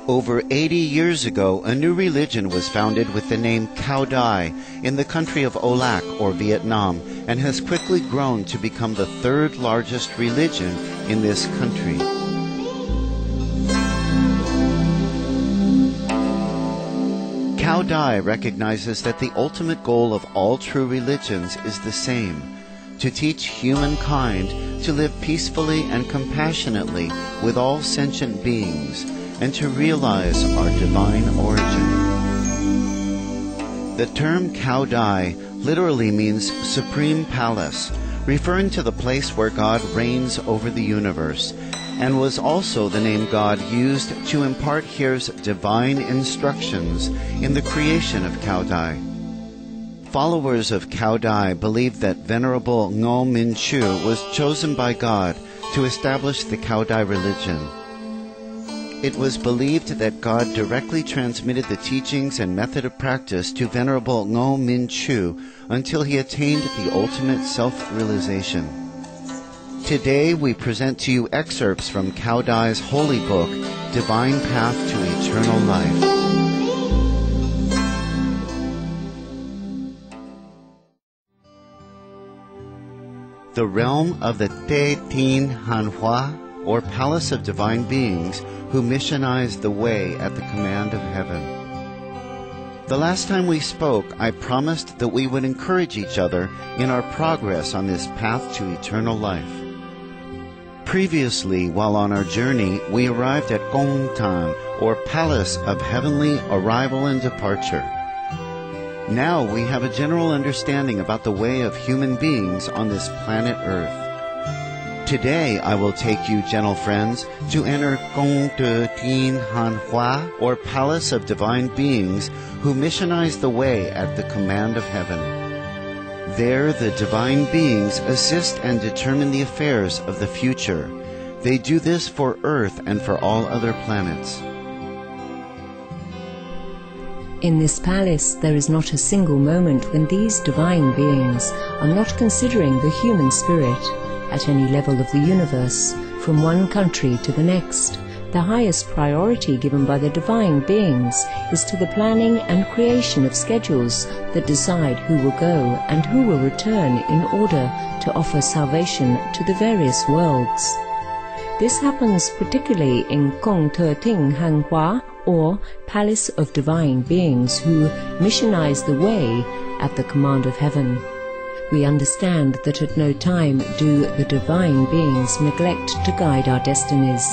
Over 80 years ago, a new religion was founded with the name Cao Dai in the country of Olac, or Vietnam, and has quickly grown to become the third largest religion in this country. Cao Dai recognizes that the ultimate goal of all true religions is the same: to teach humankind to live peacefully and compassionately with all sentient beings, and to realize our divine origin. The term Cao Dai literally means Supreme Palace, referring to the place where God reigns over the universe, and was also the name God used to impart His divine instructions in the creation of Cao Dai. Followers of Cao Dai believe that Venerable Ngo Min Chu was chosen by God to establish the Cao Dai religion. It was believed that God directly transmitted the teachings and method of practice to Venerable Ngo Min Chu until he attained the ultimate self-realization. Today we present to you excerpts from Cao Dai's holy book, Divine Path to Eternal Life. The realm of the Te Tin Han Hua, or Palace of Divine Beings, who missionize the way at the command of heaven. The last time we spoke, I promised that we would encourage each other in our progress on this path to eternal life. Previously, while on our journey, we arrived at Gong Tan, or Palace of Heavenly Arrival and Departure. Now we have a general understanding about the way of human beings on this planet Earth. Today I will take you, gentle friends, to enter Gong Te Tin Han Hua, or Palace of Divine Beings, who missionize the way at the command of heaven. There the divine beings assist and determine the affairs of the future. They do this for Earth and for all other planets. In this palace there is not a single moment when these divine beings are not considering the human spirit. At any level of the universe, from one country to the next, the highest priority given by the divine beings is to the planning and creation of schedules that decide who will go and who will return in order to offer salvation to the various worlds. This happens particularly in Gong Te Tin Han Hua, or Palace of Divine Beings, who missionize the way at the command of heaven. We understand that at no time do the divine beings neglect to guide our destinies.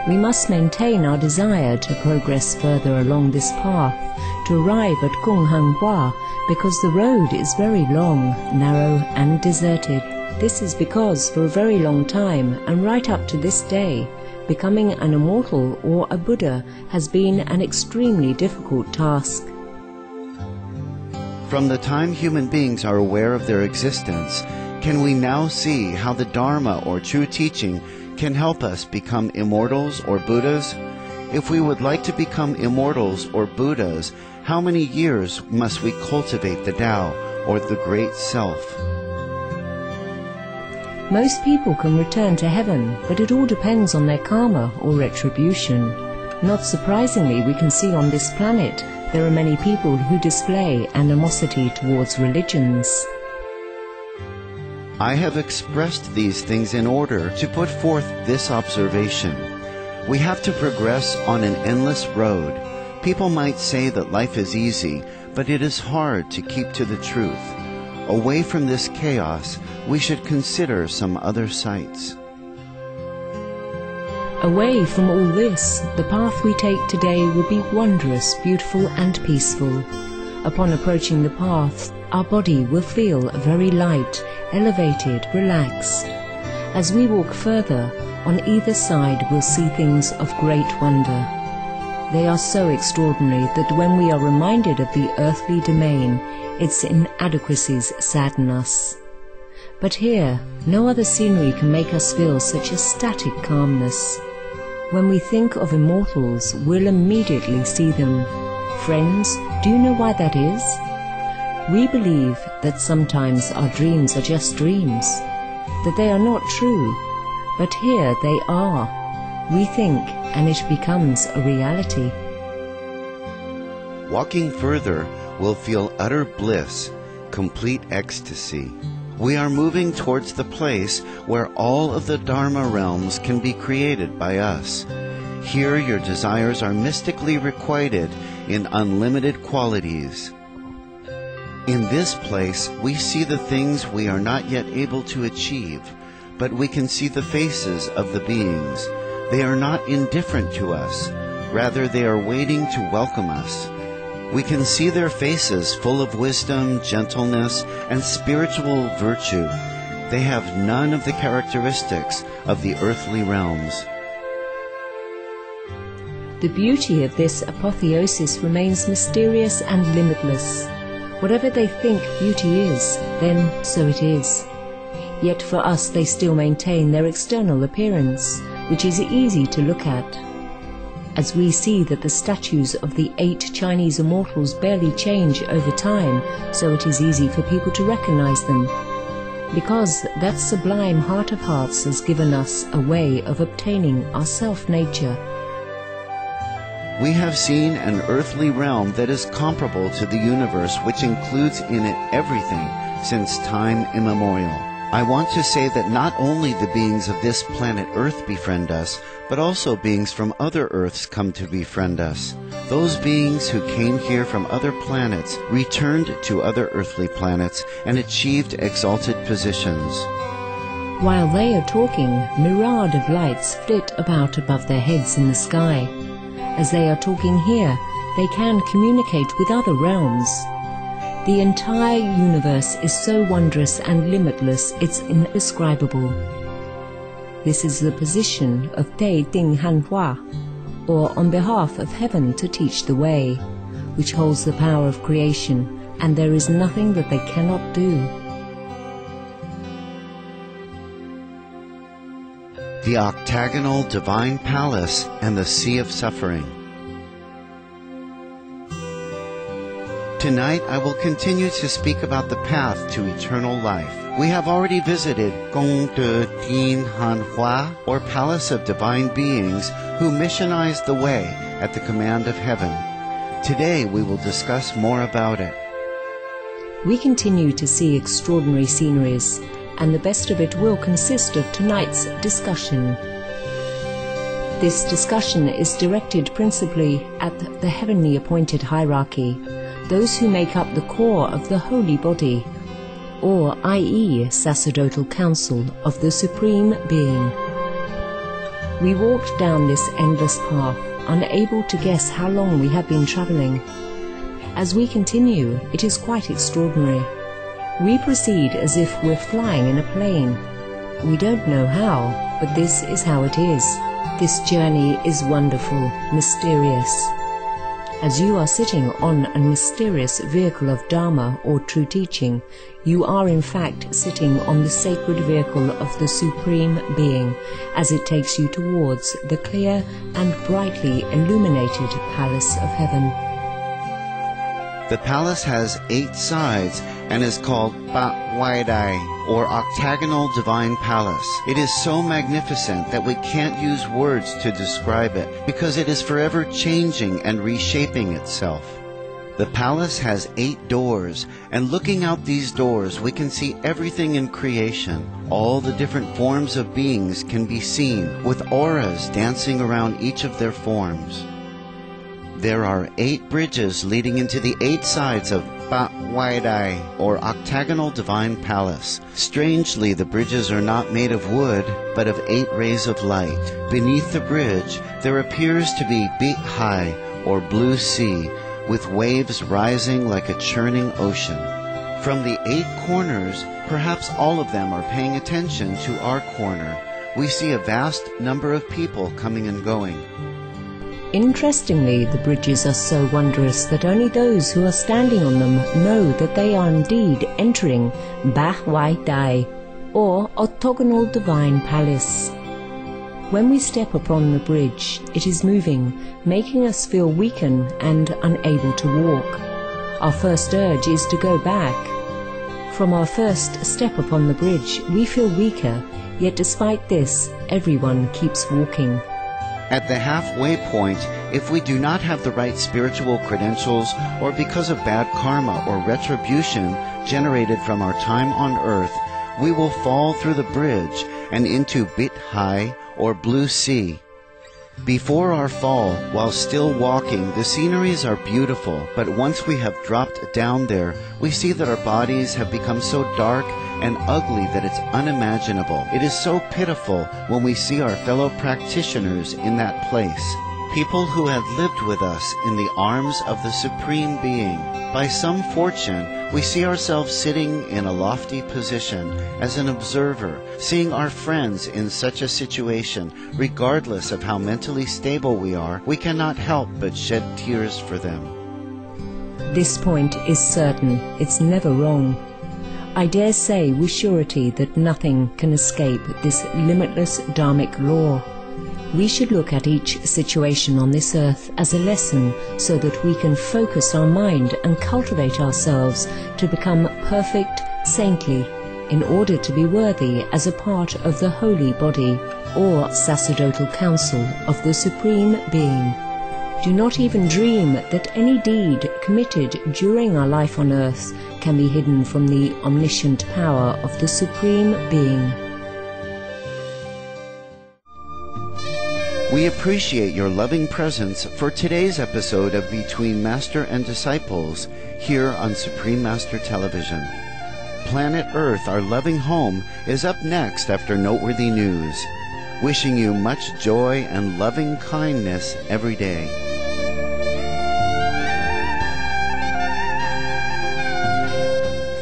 We must maintain our desire to progress further along this path, to arrive at Gong Han Hua, because the road is very long, narrow and deserted. This is because for a very long time, and right up to this day, becoming an immortal or a Buddha has been an extremely difficult task. From the time human beings are aware of their existence, can we now see how the Dharma, or true teaching, can help us become immortals or Buddhas? If we would like to become immortals or Buddhas, how many years must we cultivate the Tao, or the Great Self? Most people can return to heaven, but it all depends on their karma or retribution. Not surprisingly, we can see on this planet there are many people who display animosity towards religions. I have expressed these things in order to put forth this observation. We have to progress on an endless road. People might say that life is easy, but it is hard to keep to the truth. Away from this chaos, we should consider some other sights. Away from all this, the path we take today will be wondrous, beautiful and peaceful. Upon approaching the path, our body will feel very light, elevated, relaxed. As we walk further, on either side we'll see things of great wonder. They are so extraordinary that when we are reminded of the earthly domain, its inadequacies sadden us. But here, no other scenery can make us feel such a static calmness. When we think of immortals, we'll immediately see them. Friends, do you know why that is? We believe that sometimes our dreams are just dreams, that they are not true, but here they are. we think, and it becomes a reality. Walking further, we'll feel utter bliss, complete ecstasy. We are moving towards the place where all of the Dharma realms can be created by us. Here your desires are mystically requited in unlimited qualities. In this place, we see the things we are not yet able to achieve, but we can see the faces of the beings. They are not indifferent to us. Rather, they are waiting to welcome us. We can see their faces full of wisdom, gentleness, and spiritual virtue. They have none of the characteristics of the earthly realms. The beauty of this apotheosis remains mysterious and limitless. Whatever they think beauty is, then so it is. Yet for us they still maintain their external appearance, which is easy to look at. As we see that the statues of the 8 Chinese immortals barely change over time, so it is easy for people to recognize them. Because that sublime heart of hearts has given us a way of obtaining our self-nature. We have seen an earthly realm that is comparable to the universe, which includes in it everything since time immemorial. I want to say that not only the beings of this planet Earth befriend us, but also beings from other Earths come to befriend us. Those beings who came here from other planets returned to other earthly planets and achieved exalted positions. While they are talking, myriad of lights flit about above their heads in the sky. As they are talking here, they can communicate with other realms. The entire universe is so wondrous and limitless, it's indescribable. This is the position of Tei Ting Han Hua, or on behalf of heaven to teach the way, which holds the power of creation, and there is nothing that they cannot do. The octagonal divine palace and the sea of suffering. Tonight I will continue to speak about the path to eternal life. We have already visited Gong De Tin Han Hua, or Palace of Divine Beings, who missionized the way at the command of heaven. Today we will discuss more about it. We continue to see extraordinary sceneries, and the best of it will consist of tonight's discussion. This discussion is directed principally at the heavenly appointed hierarchy, those who make up the core of the holy body, or i.e. sacerdotal council of the Supreme Being. We walked down this endless path, unable to guess how long we have been traveling. As we continue, it is quite extraordinary. We proceed as if we're flying in a plane. We don't know how, but this is how it is. This journey is wonderful, mysterious. As you are sitting on a mysterious vehicle of Dharma or true teaching, you are in fact sitting on the sacred vehicle of the Supreme Being, as it takes you towards the clear and brightly illuminated Palace of Heaven. The palace has 8 sides and is called Ba Wai Dai, or Octagonal Divine Palace. It is so magnificent that we can't use words to describe it, because it is forever changing and reshaping itself. The palace has 8 doors, and looking out these doors we can see everything in creation. All the different forms of beings can be seen, with auras dancing around each of their forms. There are 8 bridges leading into the 8 sides of Ba Wai Dai, or Octagonal Divine Palace. Strangely, the bridges are not made of wood, but of 8 rays of light. Beneath the bridge, there appears to be Bi Hai, or blue sea, with waves rising like a churning ocean. From the 8 corners, perhaps all of them are paying attention to our corner. We see a vast number of people coming and going. Interestingly, the bridges are so wondrous that only those who are standing on them know that they are indeed entering Ba Wai Dai, or Octagonal Divine Palace. When we step upon the bridge, it is moving, making us feel weakened and unable to walk. Our first urge is to go back. From our first step upon the bridge, we feel weaker, yet despite this, everyone keeps walking. At the halfway point, if we do not have the right spiritual credentials, or because of bad karma or retribution generated from our time on earth, we will fall through the bridge and into Bit Hai or Blue Sea. Before our fall, while still walking, the sceneries are beautiful, but once we have dropped down there, we see that our bodies have become so dark and ugly that it's unimaginable. It is so pitiful when we see our fellow practitioners in that place, people who have lived with us in the arms of the Supreme Being. By some fortune, we see ourselves sitting in a lofty position as an observer, seeing our friends in such a situation. Regardless of how mentally stable we are, we cannot help but shed tears for them. This point is certain. It's never wrong. I dare say with surety that nothing can escape this limitless dharmic law. We should look at each situation on this earth as a lesson so that we can focus our mind and cultivate ourselves to become perfect, saintly, in order to be worthy as a part of the holy body or sacerdotal council of the Supreme Being. Do not even dream that any deed committed during our life on earth can be hidden from the omniscient power of the Supreme Being. We appreciate your loving presence for today's episode of Between Master and Disciples here on Supreme Master Television. Planet Earth, our loving home, is up next after noteworthy news. Wishing you much joy and loving kindness every day.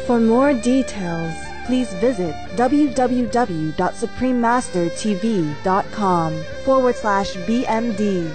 For more details, please visit www.suprememastertv.com/BMD.